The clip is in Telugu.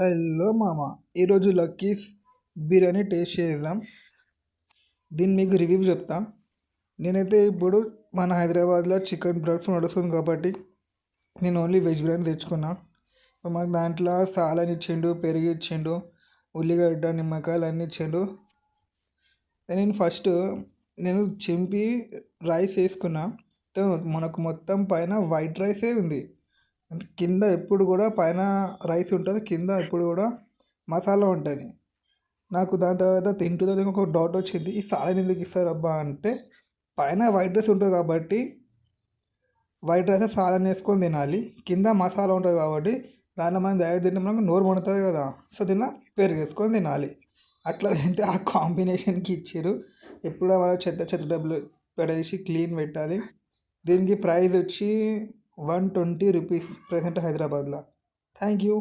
హలో మామ, ఈరోజు లక్కీస్ బిర్యానీ టేస్ట్ చేద్దాం. దీన్ని మీకు రివ్యూ చెప్తా. నేనైతే ఇప్పుడు మన హైదరాబాద్లో చికెన్ బ్రెడ్ ఫ్రై నడుస్తుంది కాబట్టి నేను ఓన్లీ వెజ్ బిర్యానీ తెచ్చుకున్నా. మాకు దాంట్లో సాలని ఇచ్చిండు, పెరుగు ఇచ్చిండు, ఉల్లిగడ్డ, నిమ్మకాయలు అన్నీ ఇచ్చిండు. నేను చింపి రైస్ వేసుకున్నా. మనకు మొత్తం పైన వైట్ రైసే ఉంది. అంటే కింద ఎప్పుడు కూడా పైన రైస్ ఉంటుంది, కింద ఎప్పుడు కూడా మసాలా ఉంటుంది. నాకు దాని తర్వాత తింటుందో ఒక డౌట్ వచ్చింది, ఈ సాలన్ ఎందుకు ఇస్తారు అబ్బా అంటే, పైన వైట్ రైస్ ఉంటుంది కాబట్టి వైట్ రైస్ సాలన్ వేసుకొని తినాలి, కింద మసాలా ఉంటుంది కాబట్టి దాంట్లో మనం డైరెక్ట్ తింటే మనకు నోరు మండుతుంది కదా, సో దీనిలో పెరుగు వేసుకొని తినాలి. అట్లా తింటే ఆ కాంబినేషన్కి ఇచ్చారు. ఎప్పుడు మన చెత్త చెత్త డబ్బులు పడేసి క్లీన్ పెట్టాలి. దీనికి ప్రైస్ వచ్చి 120 రూపీస్ ప్రజెంట్ హైదరాబాద్లో. Thank you.